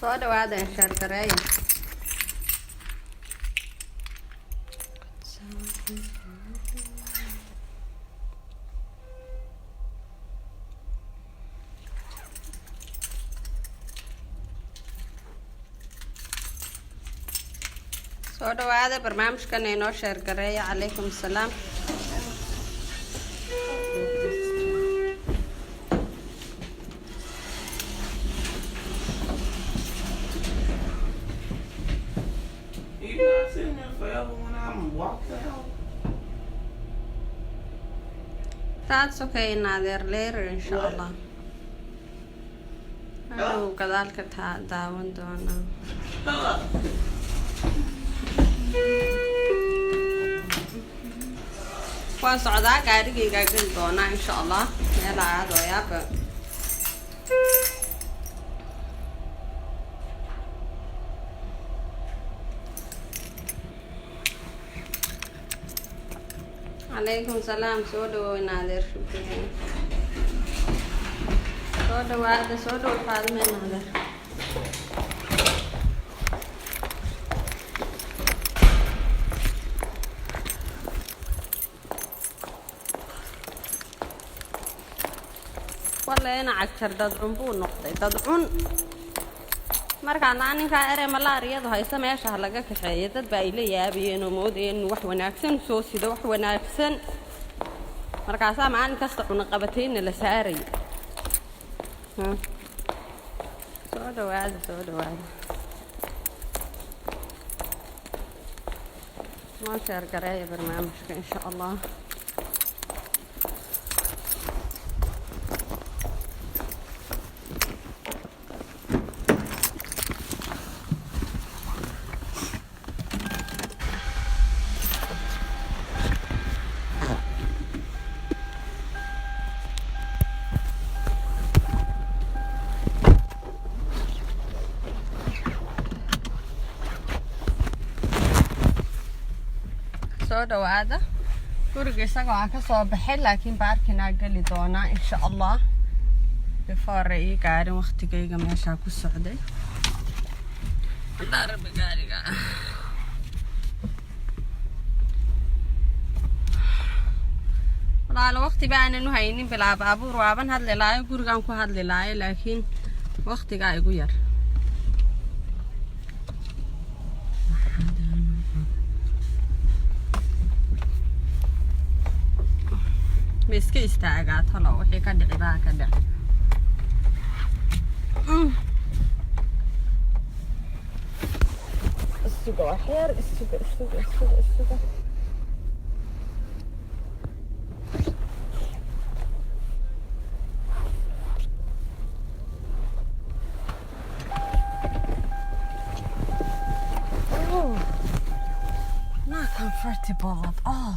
صار وعد شهر كراية صار وعد برنامج كان ينور شهر كراية. عليكم السلام. That's okay, Nader. Later, inshallah. أنا كذلك داون دونا. وصعدا قاعد يقعد دونا إن شاء الله. يلا عادوا يا عليكم السلام. سودو نادر شكرا. سودو هذا سودو فاطمة نادر. والله أنا عكر تدعون بو نقطة تدعون markaan aaninka ere malaariyadu hayso meesha laga kaxeeyay dad baa ila yaabiyeen oo moodeen wax wanaagsan soo sida wax wanaagsan markaas aan kasta cuna qabateen la saaray soo dhawaada ma shar garay barnaamijka insha Allah. هذا guriga isaga aan ka soo baxay laakiin baarkina gali doona insha Allah before ay gaarin waqtigeyga meesha ku socday darbe gaariga walaal waqti baan inu haynin bilaa baabuur waaban hadli laayo gurigan ku hadli laayo laakiin waqtiga igu yar miska istaagaa talo wixii ka dhici baa ka dhici isuga waxyar isuga oh not comfortable at all.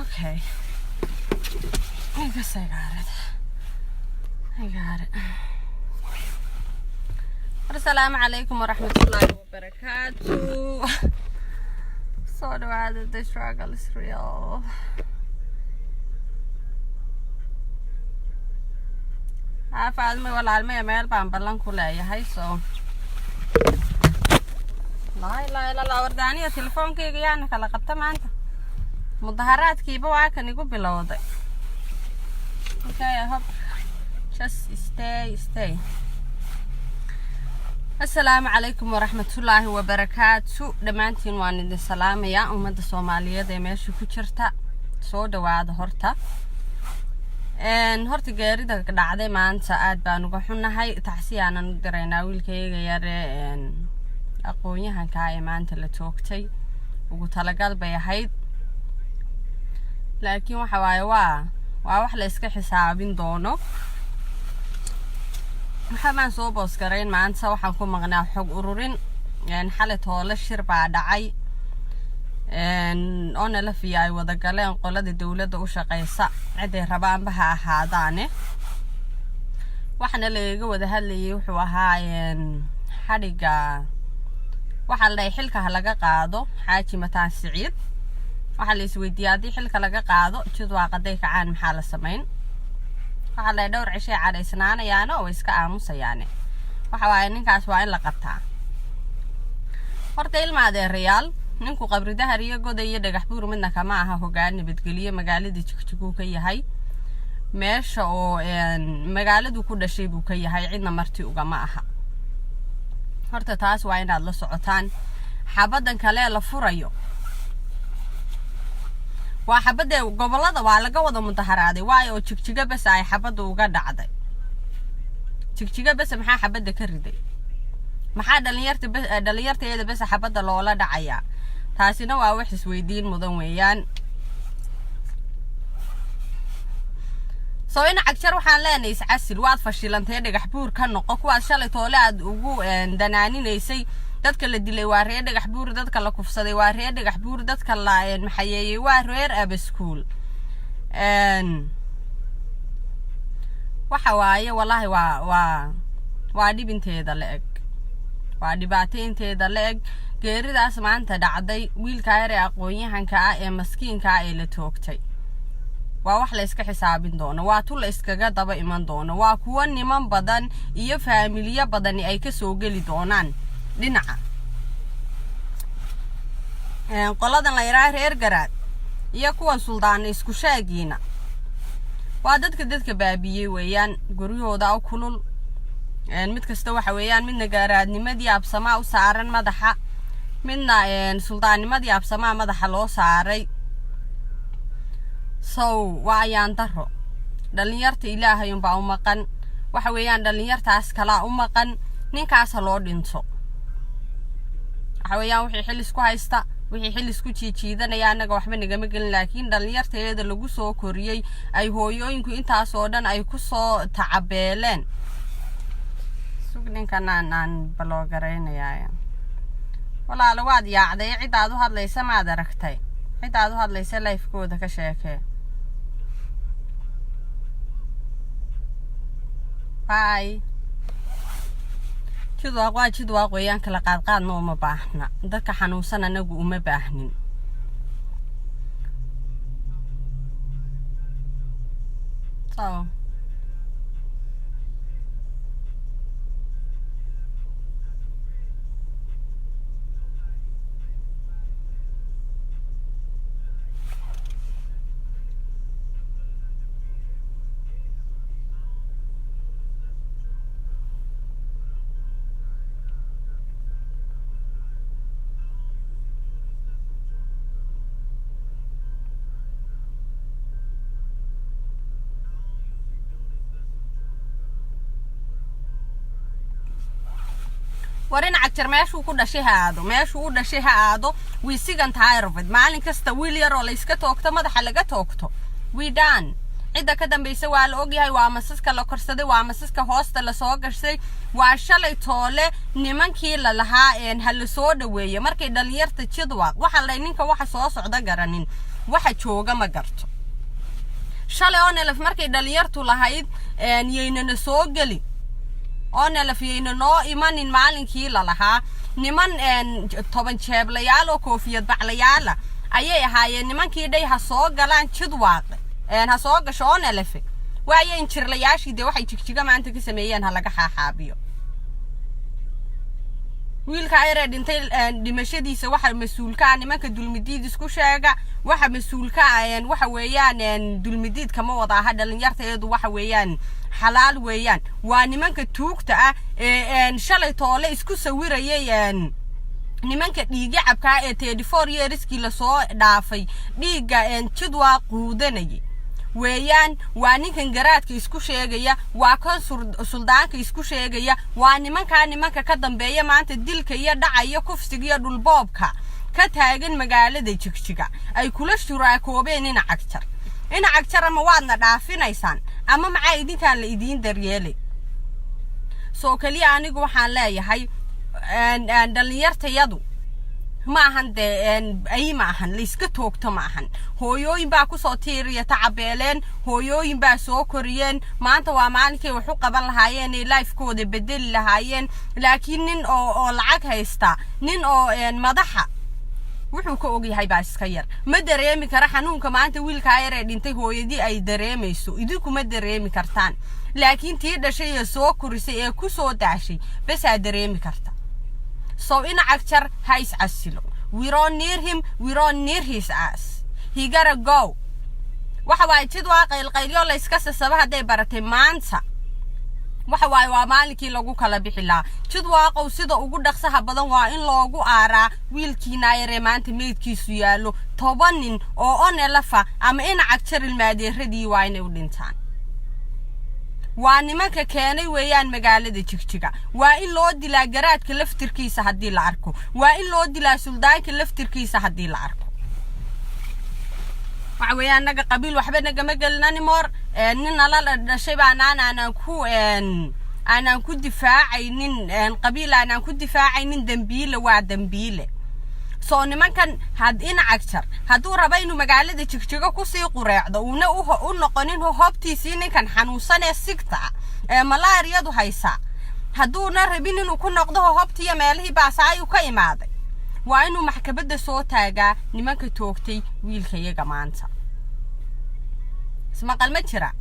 Okay, I guess I got it. Assalamu alaikum wa rahmatullahi wa barakatuh. So the struggle is real. Faalme walaalme meel baan ballan ku leeyahay so la wardaaniya telefoonkeyga yaana kala qabta maanta mudaharaadkiiba waa kan igu bilowday. Okay, I hope just stay. Assalamu alaikum wa rahmatullahi wa barakatuh. Dhamaantiin waan idin salaamayaa ummadda Soomaaliyeed ee meesha ku jirta. Soo dhawaada horta. Horta geerida ka dhacday maanta aad baan uga xunahay. Tacsiyaanan u direynaa wiilkayga yar aqoonyahanka ee maanta la toogtay. Ugu talagal bay ahayd. Laakiin waxa waaye waa wax la iska xisaabin doono. maxaan soo boos gareyn maanta waxaan ku maqnaa xog ururin xalay toole shir baa dhacay oona la fiyaay wada galeen qolada dawladda u shaqeysa ciday rabaanba ha ahaadaane waxana laga wada hadlayay wuxuu ahaa xariga waxa la xilka laga qaado xaaji mataan siciid waxa la isweydiiyay hadii xilka laga qaado jidwaa qaday kacaan maxaa la sameyn waxa la dhowr cishay cadaysnaanayaan oo iska aamusayaane waxa waay ninkaas waa in la qabtaa horta ilmaade real ninku qabridaha riyo godayo dhagax buur midna kama aha hoggaan nabadgeliye magaalada Jigjigo ka yahay meesha oo magaaladu ku dhashay buu ka yahay cidna marti uga ma aha horta taas waa inaad la socotaan xabadan kale la furayo waa xabada gobolada waa laga wada mudaharaaday waayo oo Jigjiga bas ay xabadu uga dhacday Jigjiga bas maxaa xabada ka riday maxaa dhalinyarteeda bas xabada loola dhacaya taasina waa wax isweydiin mudan weeyaan soo in cagjar waxaan leenahay iscasil waad fashilantay dhagax buur ka noqo kuwaas shalay toole aad ugu danaaninayay dadka la dilay waa reer dhagax buur dadka la kufsaday waa reer dhagax buur dadka la maxayeeyay waa reer abaskuul waxa waaye wallahi waa dhibinteeda la eg waa dhibaateynteeda la eg geeridaas maanta dhacday wiilka yar ee aqoon-yahanka ah ee maskiinka ah ee la toogtay waa wax la iska xisaabin doono waa tul la iskaga daba iman doono waa kuwa niman badan iyo faamiliya badan ay ka soo gali doonaan dhinaca qoladan la yiraahdo reer garaad iyo kuwa suldaan isku shaagiina waa dadka baabiyay weeyaan guryahooda oo kulul mid kasta waxa weeyaan midna garaadnimadii absama u saaran madaxa midna suldaanimadii absama madaxa loo saaray waa ayaan daro dhalinyarta ilaahay un baa u maqan waxa weeyaan dhalinyartaas kala u maqan ninkaas loo dhinto waxa weeyaan wixii xil isku haysta wixii xil isku jiijiidanaya anaga waxba nagama gelin laakiin dhalinyarteeda lagu soo koriyay ay hooyooyinku intaas oo dhan ay ku soo tacabeeleen sugninkan aan baloogareynaya walaalo waad yaacday cidaad u hadlaysa maad aragtay cidaad u hadlaysa life-kooda ka sheekay bye jidwaaq weeyaan kala qaadqaadna uma baahna dadka xanuunsan anagu uma baahnin warina cagjar meeshuu ku dhashay ha aado wiisigan taayirfid maalin kasta wiil yar oo la iska toogto madaxa laga toogto wiidaan cida ka dambaysa waa la ogyahay waa masaska la korsaday waa masaska hoosta la soo gashay waa shalay toole nimankii la lahaa hal soo dhaweeyay markay dhalinyarta jidwaaq waxa la ninka waxa soo socda garanin waxa jooga ma garto shalay oo nelaf markay dhalinyartu lahayd yeynana soo gali oona la fiyeeyna noo imanin maalinkii la lahaa niman 10 jeeblayaal oo koofiyad baclayaal ayay ahaayeen nimankii dhay ha soo galaan jidwaaq ha soo gasho oona la fi waaye injirlayaashii de waxay Jigjiga maanta ka sameeyeen ha laga xaaxaabiyo wiilka ay dhintay dhimashadiisa waxa mas'uulka nimanka dulmidiid isku sheega waxa mas'uulka waxa weeyaan dulmidiid kama wada aha dhalinyarteedu waxa weeyaan xalaal weeyaan waa nimanka tuugta ah shalay toole isku sawirayay nimanka dhiiga cabka 34 yearskii la soo dhaafay dhiiga jidwaaq quudanayay weeyaan waa ninkan garaadka isku sheegaya waa kan suldaanka isku sheegaya waa nimanka ka dambeeya maanta dilka iyo dhacayo kufsiga iyo dhulboobka ka taagan magaalada Jigjiga ay kula shuraakoobeen in cagjar ama waadna dhaafinaysaan ama maxay idinkaan la idin daryeelay soo kaliya anigu waxaan leeyahay dhalinyartayadu ma ahan ay ma ahan la iska toogto ma ahan hooyooyin baa ku soo tiiriya tacabeeleen hooyooyin baa soo koriyeen maanta waa maalinkii wax u qaban lahaayeen ee life-kooda bedeli lahaayeen laakiin nin oo lacag haysta nin oo madaxa wuxuu ka og yahay baa iska yar ma dareemi kara xanuunka maanta wiilka yar ee dhintay hooyadii ay dareemayso idinku ma dareemi kartaan laakiin tii dhashay ee soo korisay ee ku soo daashay bas aad dareemi karta so in Agjar hais asilo we don't near him we don't near his ass he gotta go waxa waay jid waa qaylqayliyo la iska sasaba haday baratay maanta waxa waay waa maalinkii lagu kala bixi laa jid waaqow sida ugu dhaqsaha badan waa in loogu aaraa wiilkiina yare maanta meedkiisu yaalo 10 nin oo onelafa ama in Agjar ilmaadeeradii waa inay u dhintaan waa nimanka keenay weeyaan magaalada Jigjiga waa in loo dilaa garaadka laftirkiisa hadii la arko waa in loo dilaa suldaanka laftirkiisa hadii la arko waxa weeyaan naga qabiil waxba naga ma galnani moor nin la dhashay baan aanan ku difaacaynin qabiil aanan ku difaacaynin dambiile waa dambiile soo nimankan had in Agjar haduu raba inuu magaalada Jigjiga ku sii qureecdo una u noqonin hobtiisii ninkan xanuunsan ee sigta malaariyadu haysa haduuna rabin inuu ku noqdo hobtiya meelihii baasay ka imaaday waa inuu maxkamadda soo taagaa nimanka toogtay wiilkayaga maanta isma qalma jira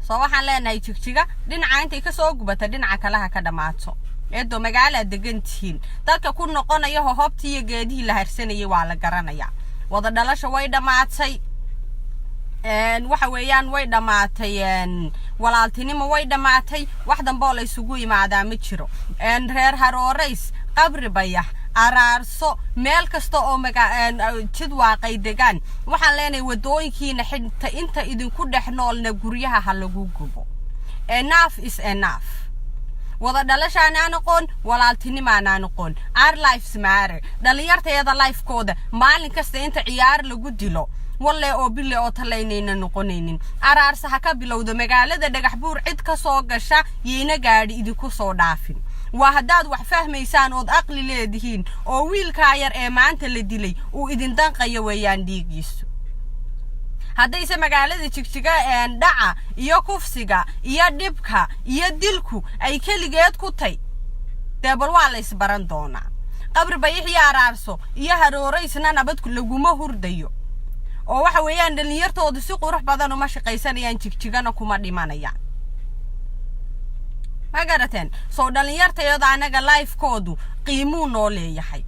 soo waxaan leenahay Jigjiga dhinaca intay ka soo gubata dhinaca kalaha ka dhamaato eedo magaala degantiin dadka ku noqonaya hobtiya geedii la harsanayay waa la garanaya wada dhalasho way dhamaatay waxa weeyaan way dhamaatay walaaltinimo way dhamaatay wax dambe la isugu imaadaa ma jiro reer Harooreys qabri bayax araarso meel kasta oo jid waaqay degan waxaan leenahay wadooyinkiina xinta inta idinku dhexnoolna guryaha ha lagu gubo enough is enough wada dhalashaana noqon walaaltinimaana noqon our lives matter dhalinyartayada life-kooda maalin kasta inta ciyaar lagu dilo walle oo bille oo talaynayna noqonaynin araarsa ha ka bilowdo magaalada dhagax buur cid ka soo gasha yeena gaadhi idinku soo dhaafin waa hadaad wax fahmaysaan oo aqli leedihiin oo wiilka yar ee maanta la dilay uu idin danqayo weeyaan dhiigiisu hadayse magaalada Jigjiga dhaca iyo kufsiga iyo dhibka iyo dilku ay kaligeed ku tay deebal waa la isbaran doona qabri bayax araarso iyo Harooreysna nabadku laguma hurdayo oo waxa weeyaan dhalinyartoodu si qurux badan uma shaqaysanayaan Jigjigana kuma dhimanayaan ma garateen soo dhalinyartayada anaga life-koodu qiimo noo leeyahay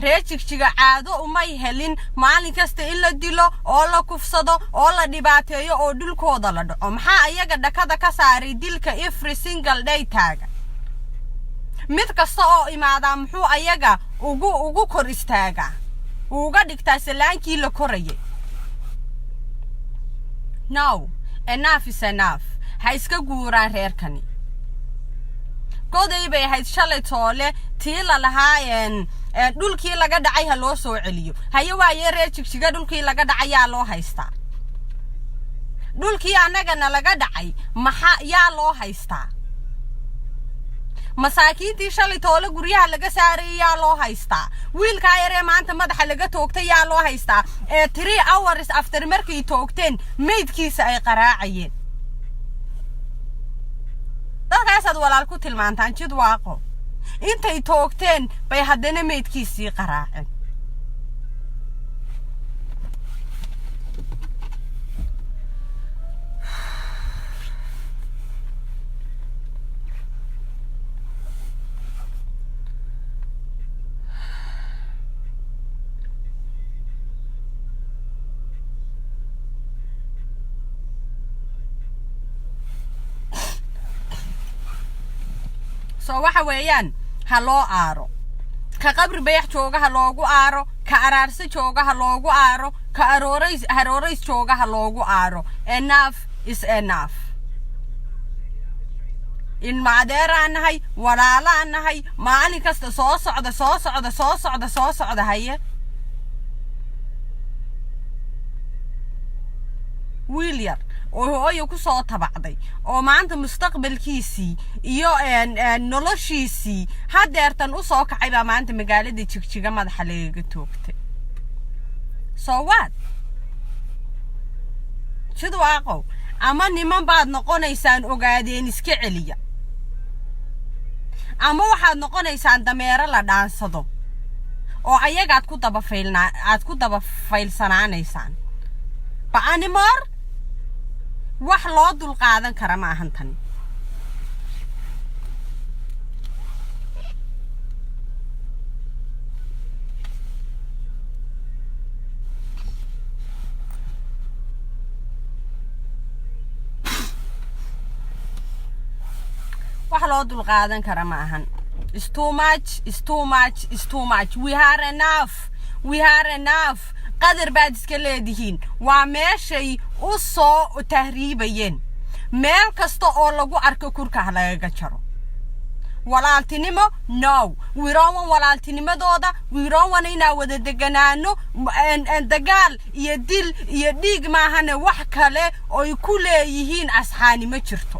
reer Jigjiga caado uma helin maalin kasta in la dilo oo la kufsado oo la dhibaateeyo oo dhulkooda la dhaco maxaa ayaga dhakada ka saaray dilka every single day taaga mid kasta oo imaada muxuu ayaga ugu kor istaaga uga dhigtaa salaankii la korayay no enough is enough ha iska guuraan reerkani goday bay ahayd shalay toole tii la lahaayeen dhulkii laga dhacay ha loo soo celiyo haye waaye reer Jigjiga dhulkii laga dhacay yaa loo haystaa dhulkii anagana laga dhacay maxaa yaa loo haystaa masaakiintii shalay toole guryaha laga saaray yaa loo haystaa wiilka yar ee maanta madaxa laga toogtay yaa loo haystaa 3 hours after markii toogteen meedkiisa ay qaraacayeen dadkaasad walaal ku tilmaantaan jid waaqo intay toogteen bay haddana meedkiisii qaraaceen soo waxa weeyaan ha loo aaro ka qabri bayax jooga ha loogu aaro ka araarsa jooga ha loogu aaro ka Harooreys jooga ha loogu aaro enough is enough in maadeeraanahay walaalaanahay maalin kasta soo socda haye ويليار وهو كسو تبعضي ومعنت مستقبل كيسي إيو نولوشيسي هاد يرتن أصوك عيبا معنت مقالة دي تشيكا ماذا حليقة توقتي so what شدو واقو أما نمان بعد نقونيسان أغادين اسكي عليا أما واحد نقونيسان دميرا لدانسدو oo ayaga aad ku daba faylsanaanaysaan ba animor wax loo dul qaadan kara ma ahan tan wax loo dul qaadan kara ma ahan It's too much, it's too much, it's too much. We had enough. We had enough. قدر بعد سكليدهين وماشي أصو تهريبين مال كستو أولغو أركو كوركا هلاقا جرو walaaltinimo no wiirawan walaaltinimo dooda wiirawan ina wada deganaano dagaal iyo dil iyo dhiig maahana wax kale oo ay ku leeyihiin asxaani ma jirto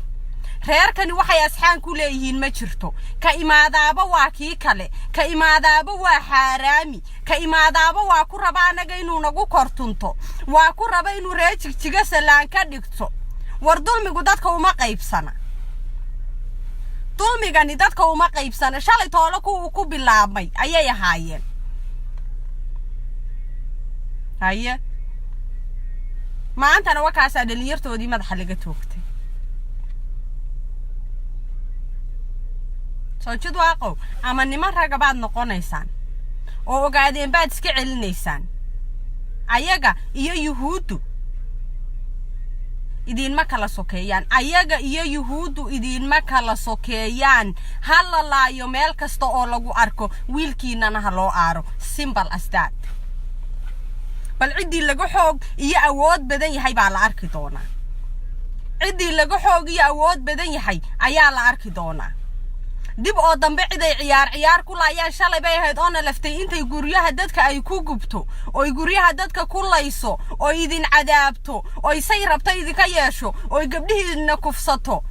reerkani waxay asxaan ku leeyihiin ma jirto ka imaadaaba waa kii kale ka imaadaaba waa xaraami ka imaadaaba waa ku raba anaga inuu nagu kortunto waa ku raba inuu reejigjiga salaan ka dhigto war dulmigu dadka uma qaybsana dulmigani dadka uma qaybsana shalay toolo ku bilaabmay ayay ahaayeen haye maantana wakaas dhalinyartoodii madaxa laga toogtay soo jid waaqo ama niman raga baad noqonaysaan oo ogaadeen baad iska celinaysaan ayaga iyo yuhuudu idin ma kala sokeeyaan ayaga iyo yuhuudu idin ma kala sokeeyaan hal laayo meel kasta oo lagu arko wiilkiinana ha loo aaro simple as that bal cidii lagu xoog iyo awood badan yahay baa la arki doonaa cidii lagu xoog iyo awood badan yahay ayaa la arki doonaa dib oo dambe ciday ciyaar ku laayaan shalay bay ahayd oo laftay intay guryaha dadka ay ku gubto oo guryaha dadka ku layso oo idin cadaabto oo say rabtay idinka yeesho oo gabdhihiina kufsato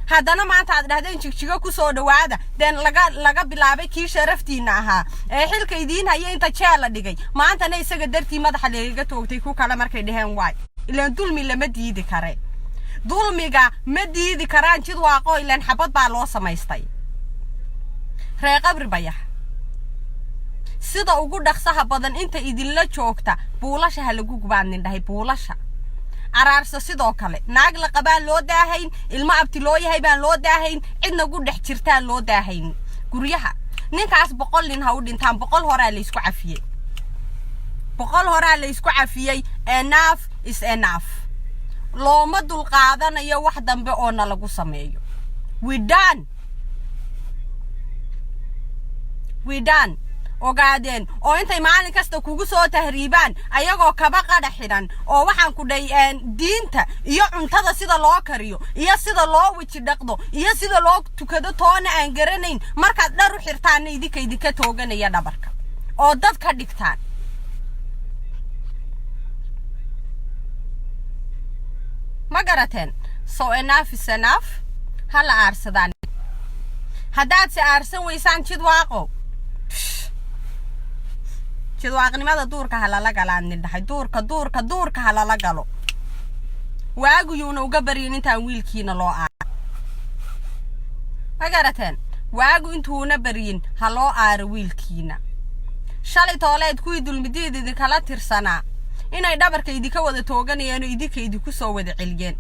haddana maanta aad dhahdeen jigjiga ku soo dhawaada den laga bilaabay kii sharaftiina ahaa ee xilka idin hayay inta jeela dhigay maantana isaga dartii madaxa leega toogtay ku kala markay dhaheen waay ilaan dulmi lama diidi kare dulmiga ma diidi karaan jid waaqo ilaan xabad baa loo samaystay ree qabri bayax sida ugu dhaqsaha badan inta idin la joogta buulasha ha lagu gubaanin dhahay buulasha araarsa sidoo kale naag la qabaan loo daahayn ilma abti loo yahay baan loo daahayn cidna gu dhex jirtaan loo daahayn guryaha ninkaas 100 nin ha u dhintaan 100 horaa la isku cafiyay 100 horaa la isku cafiyay enough is enough looma dul qaadanayo wax dambe oo na lagu sameeyo we done ogaadeen oo intay maalin kasta kugu soo tahriibaan ayagoo kaba qada xiran oo waxaan ku dhay diinta iyo cuntada sida loo kariyo iyo sida loo wiji dhaqdo iyo sida loo tukado toona aan garanayn markaad dhar u xirtaan idinka tooganaya dhabarka oo dad ka dhigtaan ma garateen so enough is enough hala aarsadaan haddaad si aarsan weysaan jid waaqo jidwaaqnimada duurka halala galaan dhahay duurka halala galo waagu yuuna uga baryin intaan wiilkiina loo aaro magarateen waagu intuuna baryin ha loo aaro wiilkiina shalay tooleed kuwii dulmideedii kala tirsanaa inay dhabarka idinka wada tooganayeen oo idinku soo wada celiyeen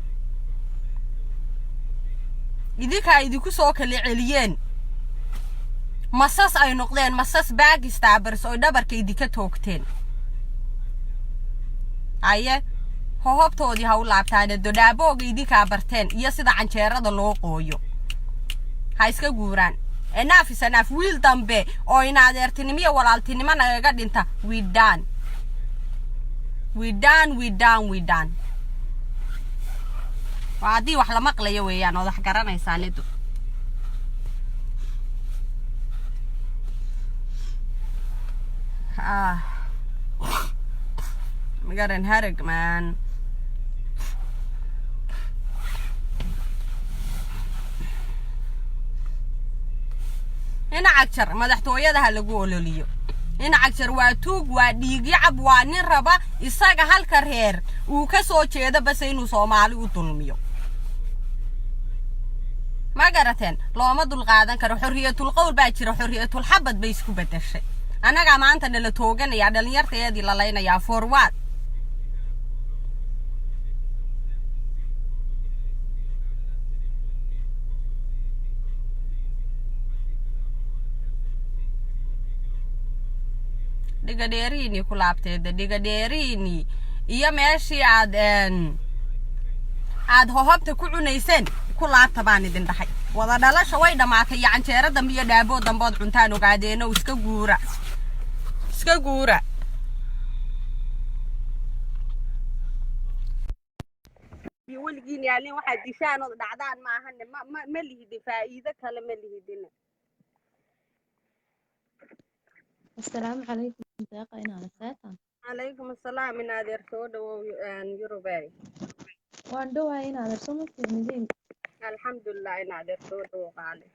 idinku soo kala celiyeen masas ay noqdeen masas baagstaabers oo dhabarka idinka toogteen aye hoobtoodii ha u laabtaan dodhaabooga idinka barteen iyo sida canjeerada loo qooyo ha iska guuraan enough wiil dambe oo ina adeertinimo iyo walaaltinimo naga dhinta we done waadii wax la maqlayo weeyaan oo wax garanaysaa nidu magaran harag man ina cagjar madaxtooyadaha lagu ololiyo ina cagjar waa tuug waa dhiigyacab waa nin raba isaga halka reer uu ka soo jeedo bas inuu Soomaali u dulmiyo ma garateen looma dul qaadan karo xorriyatul qowl baa jira xorriyatul xabad bay isku bedeshay anaga maanta la tooganaya dhalinyarteedii la leynaya forward dhigadheerini ku laabteeda dhigadheerini iyo meeshii aad hohobta ku cunayseen ku laabta baan idin dhahay wada dhalasho way dhamaatay canjeero dambe iyo dhaabo dambood cuntaan ogaadeeno iska guura weligiin yaalin waxaad dishaan oo dhacdaan ma ahan ma lihidin faa'iido kale ma lihidin السلام عليكم داقة إنا نساتا عليكم السلام إن هذا رسول يوروباي وان دوا إنا رسول مدين الحمد لله إن هذا رسول وقالي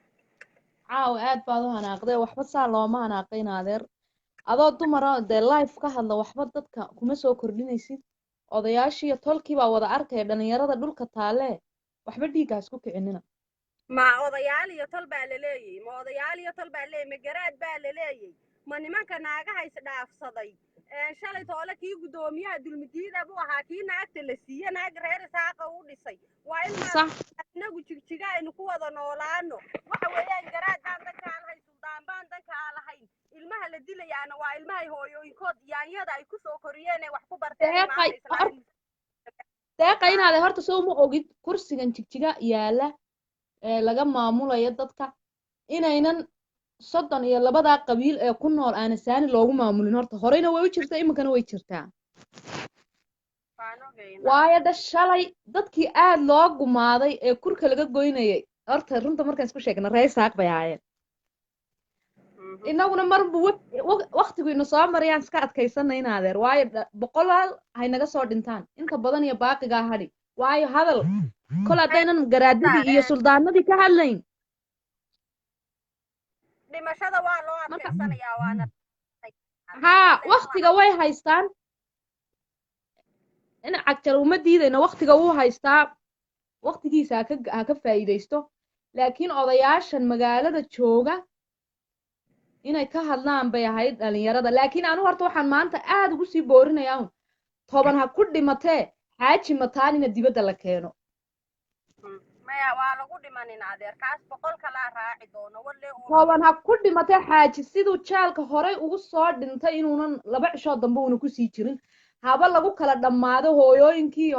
عاو آد بعضو هناقضي وحبت صار لو ما هناقين هذا adoo dumara de life ka hadla waxba dadka kuma soo kordhinaysid odayaashii tolkii baa wada arkay dhalinyarada dhulka taale waxba dhiigaas ku kicinina ma odayaal iyo tol baa la leeyay ma odayaal iyo tol baa leeyay ma garaad baa la leeyay ma nimanka naagaha is dhaafsaday shalay toole kii gudoomiyaha dulmidiida buu ahaa kii naagta la siiyay naag reer saaqa u dhisay waa ilma nagu jigjiga aynu ku wada noolaano waxa weeyaan garaad baan dadka lahayn suldaan baan dadka lahayn ilmaha la dilayaana waa ilmaha hooyooyinkood yaanyada ay ku soo koriyeen wax ku barteen deeqa inaad horta soo ma ogid kursigan jigjiga yaala laga maamulayo dadka inaynan 32 qabiil ee ku nool aan saani loogu maamulin horta horeyna way u jirtaa iminkana way jirtaa waayo shalay dadkii aad loo gumaaday ee kurka laga goynayay horta runta markaan isku sheegna reesaaq bay ahaayeen inaguna marbu waqtigu ina soo marayaan iska adkaysanay in adeer waayo boqolaal hay naga soo dhintaan inta badan iyo baaqiga hadhi waayo hadal kol hadaynan garaadadii iyo suldaanadii ka hadlayn dhimashada waa loo adkaysanayaa waana haa waqtiga way haystaan in cagjar uma diidayna waqtiga uu haystaa waqtigiisa ha ka faa'iidaysto laakiin odayaashan magaalada jooga inay ka hadlaan bay ahayd dhalinyarada laakiin anu horta waxaan maanta aad ugu sii boorinayaa toban ha ku dhimatee xaaji mataan in dibadda la keeno maya waa lagu dhimanin adeerkaas boqol kala raaci doono toban ha ku dhimatee xaaji siduu jaalka horey ugu soo dhintay inuunan 2 cisho dambe una ku sii jirin haba lagu kala dhamaado hooyooyinkii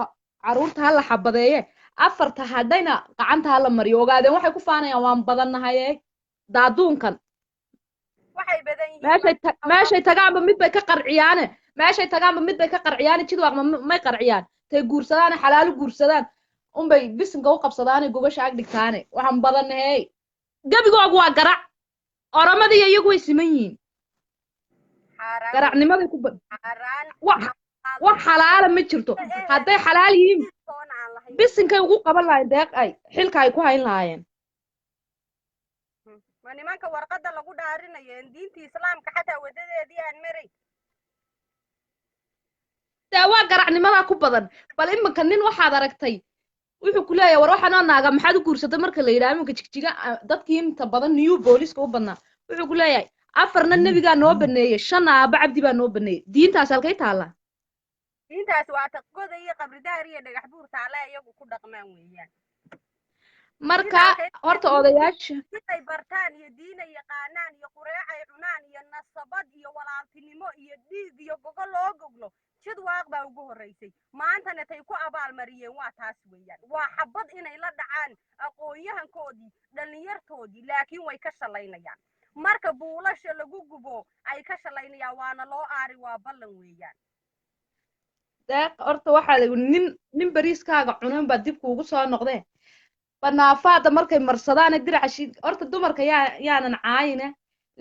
caruurta hala xabadeeye afarta hadayna gacanta hala mariyo ogaadeen waxay ku faanayaan waan badanahay daaduunkan meeshay tagaanba mid bay ka qarciyaane jidwaaq may qarciyaan tay guursadaan xalaalo guursadaan unbay bisinka u qabsadaan gobasha ag dhigtaane waxaan badanahay gabigoogu waa garac oramadii iyagu way siman yihiin garacnimaday ku wax xalaala ma jirto hadday xalaal yihiin bisinkay ugu qaban lahayn deeq ay xilka ay ku hayn lahaayeen ma nimanka warqada lagu dhaarinayo diinta islaamka xataa wadadeedii aan maray waa garacnimada ku badan bal iminka nin waxaad aragtay wuxuu ku leeyahay war waxaan naaga maxaad u guursatay marka la yiraahdo iminka jigjiga dadkii inta badan new booliska u badnaa wuxuu ku leeyahay afarna nabiga noo baneeyay 5 aaba cabdi baa noo baneeyay diintaas halkay taala diintaas waa taqooda iyo qabridaar iyo dhagax buur taala iyagu ku dhaqmaan weeyaan marka horta odayaasha ay bartaan iyo diin ay yaqaanaan iyo quraac ay cunaan iyo nasabad iyo walaaltinimo iyo dhiig iyo gogol loo goglo jidwaaq baa ugu horeysay maantana tay ku abaal mariyeen waa taas weeyaan waa xabad inay la dhacaan aqoonyahankoodii dhalinyartoodii laakiin way ka shalaynayaan marka buulasha lagu gubo ay ka shalaynayaan waana loo aari waa ballan weeyaan deeq horta waxaa lagu nin bariiskaaga cunan baa dib kuugu soo noqdee banaafaada markay marsadaan diracashi horta dumarka yaanan caayina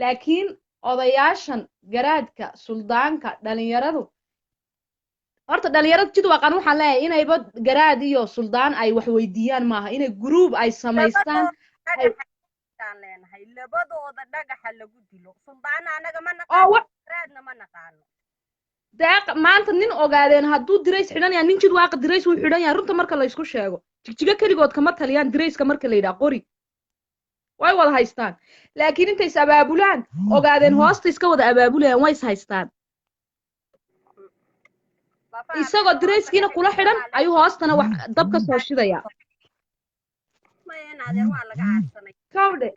laakiin odayaashan garaadka suldaanka dhalinyaradu horta dhalinyarada jidwaaqan waxaan leeyahay inayba garaad iyo suldaan ay wax weydiiyaan maaha inay group ay samaystaan aan leenahay labadooda dhagaxa lagu dilo suldaana anaga ma oo wax naqaano ma naqaano deeq maanta nin ogaadeen hadduu dirays xidhan yahay nin jid waaqa dirays uu xidhan yahay runta marka la isku sheego jigjiga keligood kama taliyaan dirayska marka la yidhaha qori way wada haystaan laakiin intay is abaabulaan ogaadeen hoosta iska wada abaabulayaan way is haystaan isagoo dirayskiina kula xidhan ayuu hoostana wax dab ka soo shidaya kawdhe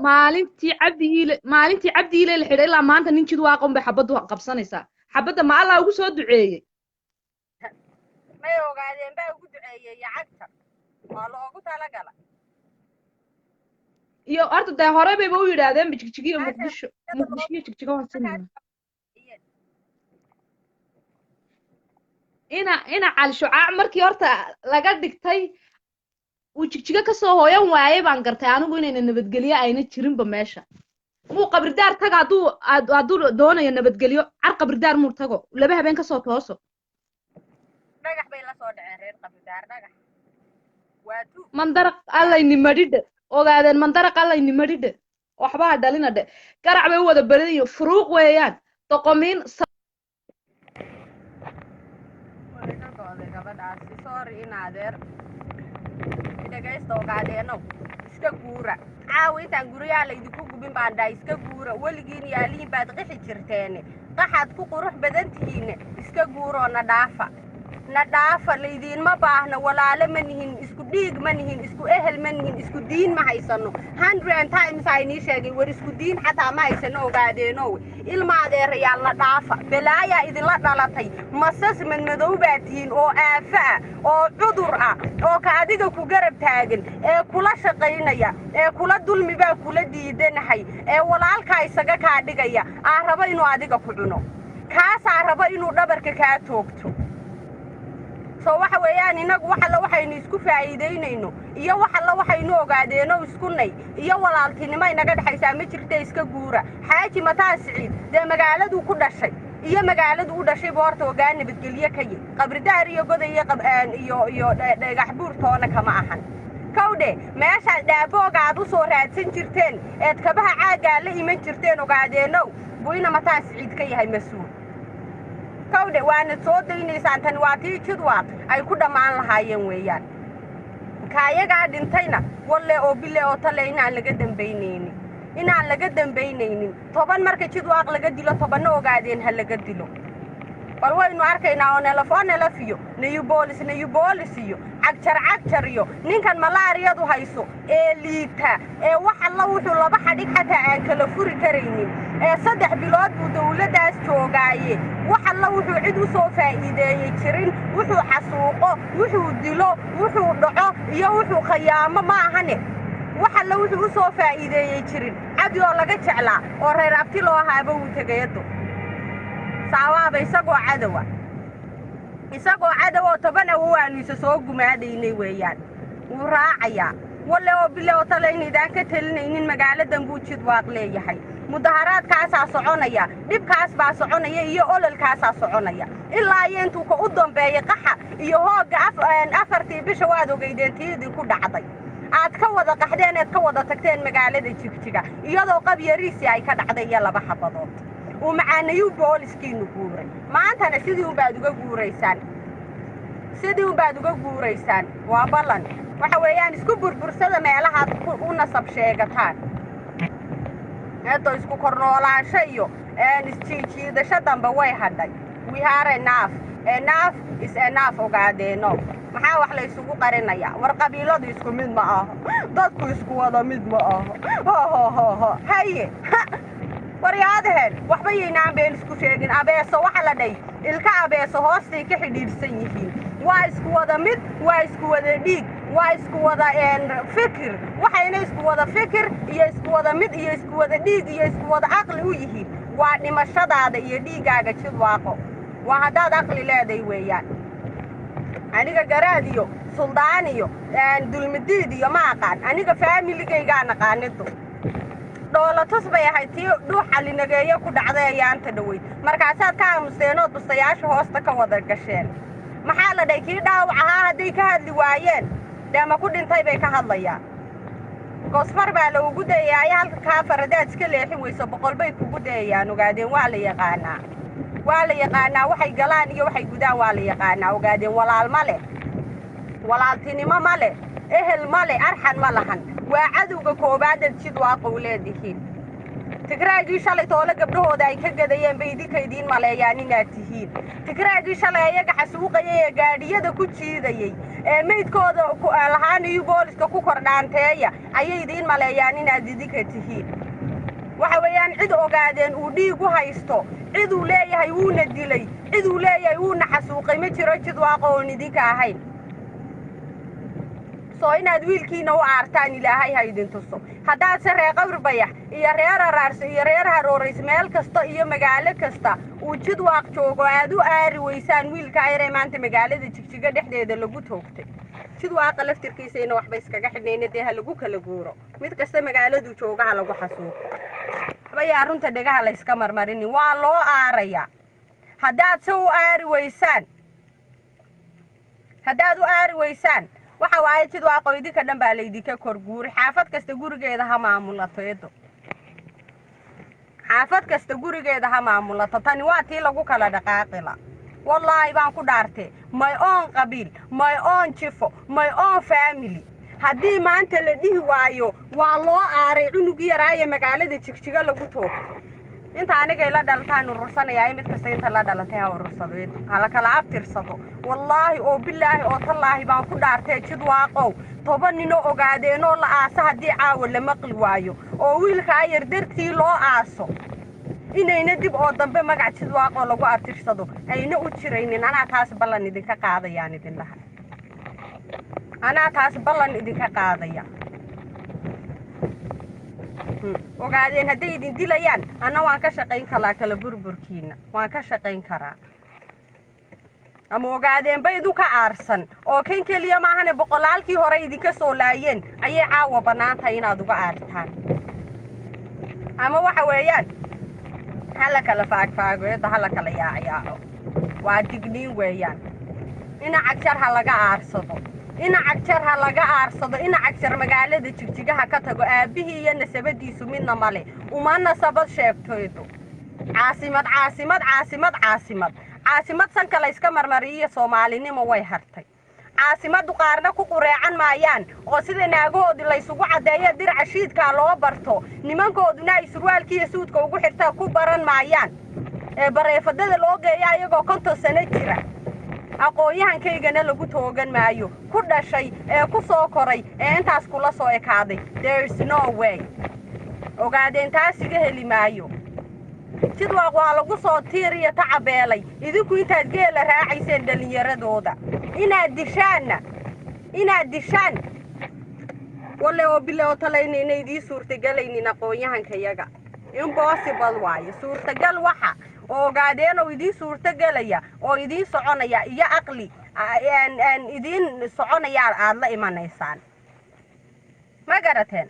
maalintii cabdi ile la xidhay ilaa maanta nin jid waaqa unbay xabaddu qabsanaysaa xabadda ma allah ugu soo duceeyey may ogaadeen baa ugu duceeyey cagta waa loogu talagala iyo horta dee hore bayba u yidhaahdeen jigjigiyo muqdisho jigjiga waan sinayna ina cali shucaac markii horta laga dhigtay uu jigjiga kasoo hooyan waayay baan gartay anigu inayna nabadgelyo ayna jirinba meesha muu qabridaar taga hadduu doonayo nabadgelyo car qabridaar muu tago laba habeen kasoo tooso dhagax bay la soo dhaceen reer qabridaar dhagax waatu mandaraq allayni madhidhe ogaadeen mandaraq allayni madhidhe waxba ha dhalina dhe garac bay u wada beridayo furuuq weeyaan doqomiin gabadhaasi sorry in adeer dhagaysta ogaadeenow iska guura caawa intaan guryaha laydinku gubin baan dhahay iska guura weligiin yaaliin baad qixi jirteene qaxaad ku qurux badan tihiinne iska guuroo na dhaafa laydiinma baahna walaale ma nihin isku dhiig ma nihin isku ehel ma nihin isku diin ma haysano 100 times aynii sheegay war isku diin xataa ma haysano ogaadeenow ilma adeerayaal na dhaafa balaayaa idinla dhalatay masas madmadow baa tihiin oo aafa ah oo cudur ah oo ka adiga ku garab taagan ee kula shaqaynaya ee kula dulmi baa kula diidanahay ee walaalkaa isaga kaa dhigaya aa raba inuu adiga ku cuno kaasaa raba inuu dhabarka kaa toogto soo waxa weeyaan inagu wax alla waxaynu isku faa'iideynayno iyo wax alla waxaynu ogaadeeno iskunay iyo walaaltinimo inaga dhaxaysaa ma jirta iska guura xaaji mataa siciid dee magaaladu ku dhashay iyo magaaladu u dhashay boorta ogaan nabadgelyo ka yid qabridaar iyo goday iyo dhagax buurtoona kama ahan kawdhe meesha dhaabooga aad u soo raadsan jirteen eed kabaha caagaa la iman jirteen ogaadeenow buyna mataa siciid ka yahay mas-uul kawdhe waana soo daynaysaan tani waa tii jidwaad ay ku dhammaan lahaayeen weeyaan kaayagaa dhintayna walle oo bille oo tale inaan laga dambaynaynin 10 marka jidwaaq laga dilo 10 ogaadeen ha laga dilo bal waynu arkaynaa oo nelafiyo nayubolis iyo cagjar iyo ninkan malaariyadu hayso ee liita ee wax alla wuxuu laba xadhig xataa aan kala furi karaynin ee 3 bilood buu dawladdaas joogaaye wax alla wuxuu cid u soo faa'iideeyey jirin wuxuu xasuuqo wuxuu dilo wuxuu dhaco iyo wuxuu khiyaamo ma ahane wax alla wuxuu u soo faa'iideeyey jirin cabdi oo laga jeclaa oo reer abti loo ahaaba uu tegayado saawaaba isagoo cadow 10 waanu isa soo gumaadaynay weeyaan wuu raacayaa walle oo bille oo tale inaydan ka talinaynin magaaladan buu jidwaaq leeyahay mudaharaadkaasaa soconaya dhibkaas baa soconaya iyo ololkaasaa soconaya ilaa iyo intuu ka u dambeeyay qaxa iyo hooga afartii bisha waad ogeydeen tiidii ku dhacday aad ka wada qaxdeen eed ka wada tagteen magaalada jigjiga iyadoo qabyariisi ay ka dhacday iyo 2 xabadood uu macaanayu booliskiinu guuray maantana sidii baad uga guuraysaan waa ballan waxa weeyaan isku burbursada meelaha u nasab sheegataan eedo isku kornoolaansho iyo isjiidasho dambe way hadhay we are enough is enough ogaadeeno maxaa wax la isugu qarinayaa war qabiiladu isku mid ma aha dadku isku wada mid ma aha haye waryaadaheen waxba yaynaan been isku sheegin abeeso waxa la dhay ilka abeeso hoostay ka xidhiidhsan yihiin waa isku wada mid waa isku wada dhiig waa isku wada fikir waxayna isku wada fikir iyo isku wada mid iyo isku wada dhiig iyo isku wada aqli u yihiin waa dhimashadaada iyo dhiigaaga jidwaaqo waa haddaad aqli leeday weeyaan aniga garaad iyo suldaan iyo dulmidiid iyo ma aqaan aniga faamiligaygaa naqaanidu dhoolatus bay ahayd tii dhuuxa linageeyo ku dhacday ayaanta dhaweyd markaasaad ka aamusteenood bustayaasha hoosta ka wada gasheen maxaa la dhahay kii dhaawac ahaa hadday ka hadli waayeen dee ma ku dhintay bay ka hadlayaan goosfar baa lagugu dayaaya halka kaafar haddaad iska leexin weyso 100 bay kugu dayayaan ogaadeen waa la yaqaanaa waxay galaan iyo waxay gudaan waa la yaqaanaa ogaadeen walaal ma leh walaaltinimo ma leh ehel ma leh arxan ma lahan waa cadowga koobaadad jid waa qowleedihiin tigraagii shalay toole gabdhahooda ay ka gadayeen bay idinka idiin maleeyaan inaad tihiin tigraagii shalay ayaga xasuuqayay ee gaadhiyada ku jiidayey ee meydkooda lahaan iyo booliska ku kordhaanteeya ayay idiin maleeyaan inaad idinka tihiin waxa weeyaan cid ogaadeen uu dhiig u haysto cid uu leeyahay wuuna dilay cid uu leeyahay wuuna xasuuqay ma jiro jid waaqo oon idinka ahayn soo inaad wiilkiina u aartaan ilaahay ha idin tuso haddaad se reer qawr bayax iyo reer araarso iyo reer haroorays meel kasta iyo magaalo kasta uu jid waaq joogo aad u aari weysaan wiilka ayre maanta magaalada jigjiga dhexdeeda lagu toogtay jid waaqa laftirkiisayna waxba iskaga xidhnayna dee ha lagu kala guuro mid kasta magaaladu joogaha lagu xasuuqo waxbayaa runta dhegaha la iska marmarinin waa loo aarayaa haddaad se u aari weysaan waxa waaye jid waaqo idinka dhan baa laydinka kor guuri xaafad kasta gurigeeda ha maamulato tani waa tii lagu kala dhaqaaqila wallaahi baan ku dhaartay my own qabiil my own jifo my own family haddii maanta la dhihi waayo waa loo aaray cunugii yaraaye magaalada jigjiga lagu toogo inta anigay la dhalataan urursanayaa mid kasta inta la dhalatay ha urursado hala kala abtirsado wallaahi oo bilaahi oo tallaahi baan ku dhaartay jid waaqow 10 nino ogaadeenoo la aasa haddii caawa la maqli waayo oo wiilkaa yar dartii loo aaso inayna dib oo dambe magac jid waaqoo lagu abtirsado ayna u jiraynin anaa taas ballan idinka qaadayaan idin dhahay ogaadeen hadday idin dilayaan anna waan ka shaqayn karaa kala burburkiina waan ka shaqayn karaa ama ogaadeen baydu ka aarsan oo kan keliya maahane boqolaalkii hore idinka soo laayeen ayay caawa bannaan tahay inaad uga aartaan ama waxa weeyaan hala kala faagfaagoyada hala kala yaacayaaco waa digniin weeyaan ina cagjar ha laga aarsado ina cagjar magaalada jigjigaha ka tago aabihii iyo nasabadiisu midna male uma nasabad sheegtoodo caasimad sanka la iska marmariyo soomaalinimo way hartay caasimadu qaarna ku qureecan maayaan oo sida naagahoodii la isugu cadeeyo dirca shiidka loo barto nimankooduna ay surwaalkiiyo suudka ugu xirtaa ku baran maayaan ee bareefadada loo geeyo ayagoo 50 sano jira aqoonyahankaygana lagu toogan maayo ku dhashay ee ku soo koray ee intaas kula soo ekaaday there is no way ogaadeen taas iga heli maayo jid waaq waa lagu soo tiiriyo tacabeelay idinku intaad geela raacayseen dhalinyaradooda inaad dishaan walle oo bilaa talayna inay idii suurtagelaynin aqoonyahankayaga impossible waaye suurtagal waxa oo ogaadeen oo idii suurtagelaya oo idii soconaya iyo aqli idin soconaya aad la imanaysaan ma garateen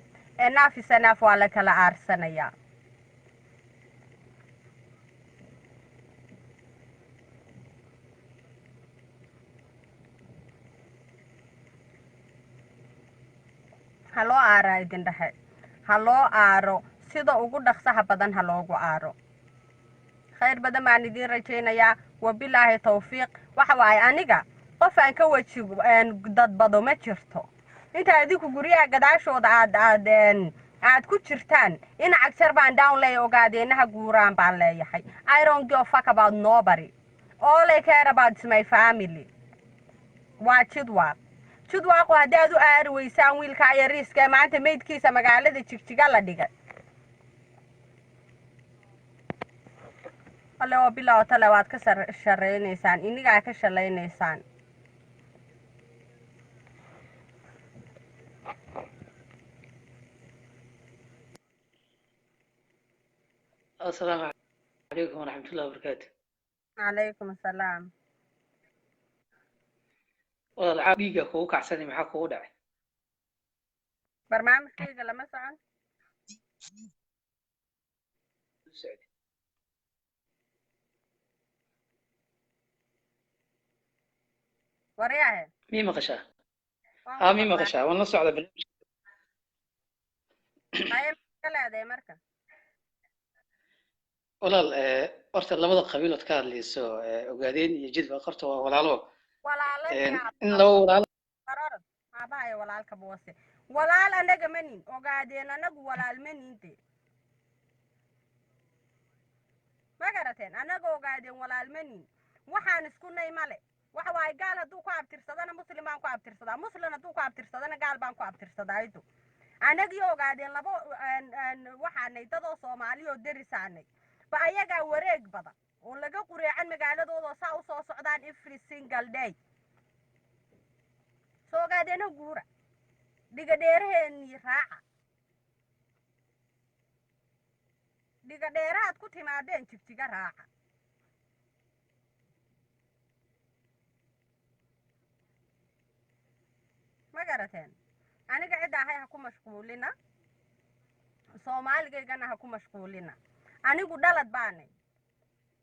naafisanaaf waa la kala aarsanaya haloo aara idin dhahay haloo aaro sida ugu dhaqsaha badan ha loogu aaro khayr badan baan idin rajaynayaa wabilaahi tawfiiq waxa waaye aniga qof aan ka wajigo dadbado ma jirto inta idinku guryaha gadaashooda aad ku jirtaan in cagjar baan down lay ogaadeenaha guuraan baan leeyahay I don't give a fuck about nobody all I care about is my family waa jid waaqo haddaad u aari weysaan wiilka yariiska maanta meydkiisa magaalada jigjiga la dhigay alle oo bilaa tale waad ka shareynaysaan inigaa ka shalaynaysaan السلام عليكم ورحمة الله وبركاته. عليكم السلام. والله العابيقة كوك عساني محاك ودعي. برنامج كيجا لما سعى؟ ورياه مي مقشة وان مي مقلاه مقشة والنص على برنامج هاي كلا هذا مركز walaal horta labada qabiilood ka hadlayso ogaadeen iyo jidba qorta waa walaalo ولا لن in laba walaalo قرار ما باي ولا الكبوسه ولا لا نجمني وقاعدين انا ولا المني ma garateen anagoo gaadeen walaalmani waxaan isku nay male waxa waay gaal hadduu ku abtirsadana muslim baan ku abtirsadaa muslim hadduu ku abtirsadana gaal baan ku abtirsadaa idu anagii ogaadeen labo waxaanay dadoo soomaali oo derisaanay ba ayagaa wareeg badan oo laga qureecan magaaladooda saa u soo socdaan every single day soo gaadeena guura dhiga dheeraheenii raaca dhiga dheeraad ku timaadeen jigjiga raaca ma garateen aniga cidda ahay ha ku mashquulina soomaaligaygana ha ku mashquulina anigu dhalad baanay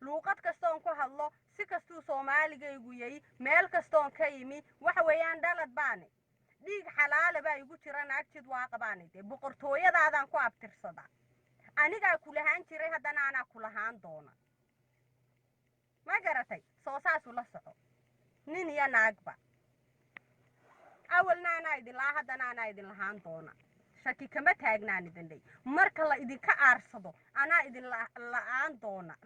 luuqad kastoon ku hadlo si kastuu soomaaligaygu yahay meel kastoon ka yimi waxa weeyaan dhalad baanay dhiig xalaala baa igu jira naagtid waa qabaanay dee boqortooyadaadaan ku abtirsadaa anigaa kulahaan jiray haddana anaa kulahaan doona ma garatay soo saasu la soco nin iyo naagba awalna anaa idin lahaa haddana anaa idin lahaan doona shaki kama taagnaan idin dhey marka la idinka aarsado anaa idin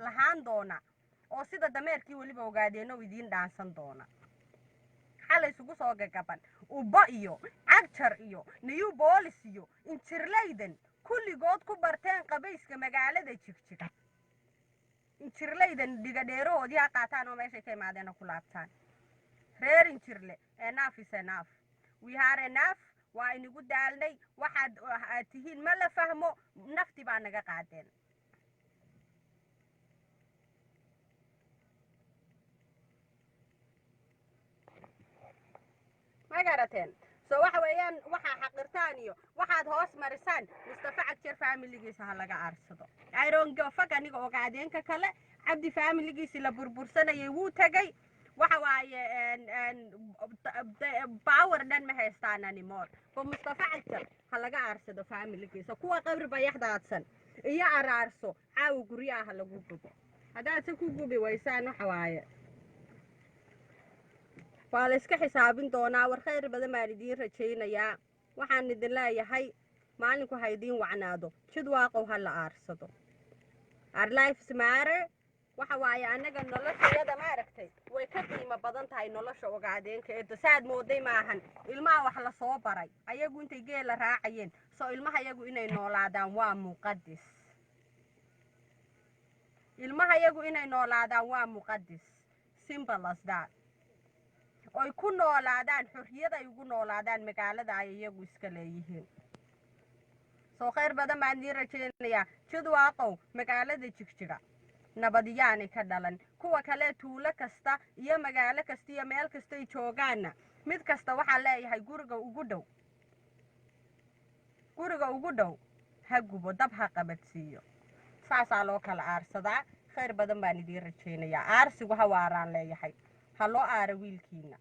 lahaan doona oo sida dameerkii weliba ogaadeeno idiin dhaansan doona xalay isugu soo gagaban ubba iyo cagjar iyo new boolis iyo injirlaydan kulligood ku barteen qabayska magaalada jigjiga injirlaydan dhiga dheerahoodii ha qaataan oo meeshay ka imaadeen ku laabtaan reer injirle enough is enough we are enough waa inigu daalnay waxaad tihiin ma la fahmo nafti baa naga qaadeen ma garateen so waxa weeyaan waxaa xaqirtaan iyo waxaad hoos marisaan mustafa cagjar faamiligiisa ha laga aarsado irongoofag aniga ogaadeenka kale cabdi faamiligiisi la burbursanayay wuu tegay waxa waaye power dhan ma haystaan anymore ba mustafa cagjar ha laga aarsado faamiligiisa kuwa qabri bayaxdaadsan iyo araarso caawa guryaha lagu gubo haddaad se ku gubi waysaan waxa waaye waa la iska xisaabin doonaa war khayr badan baan idiin rajaynayaa waxaan idin leeyahay maalinku ha idiin wacnaado jid waaqow ha la aarsado our lives matter waxa waaye annaga noloshayada maaragtay way ka qiimo badan tahay nolosha ogaadeenka eedo saad mooday maahan ilmaha wax la soo baray ayagu intay geela raacayeen soo ilmaha iyagu inay noolaadaan waa muqadis ilmaha iyagu inay noolaadaan waa muqadis simple as that oy ku noolaadaan xorriyada ay ugu noolaadaan magaalada ay iyagu iska leeyihiin soo khayr badan baan idiin rajaynayaa jid waaqow magaalada jigjiga nabadiyaanay ka dhalan kuwa kale tuulo kasta iyo magaalo kasta iyo meel kastay joogaanna mid kasta waxaa leeyahay guriga ugu dhow ha gubo dab ha qabadsiiyo saasaa loo kala aarsadaa khayr badan baan idiin rajaynayaa aarsigu ha waaraan leeyahay ha loo aaro wiilkiina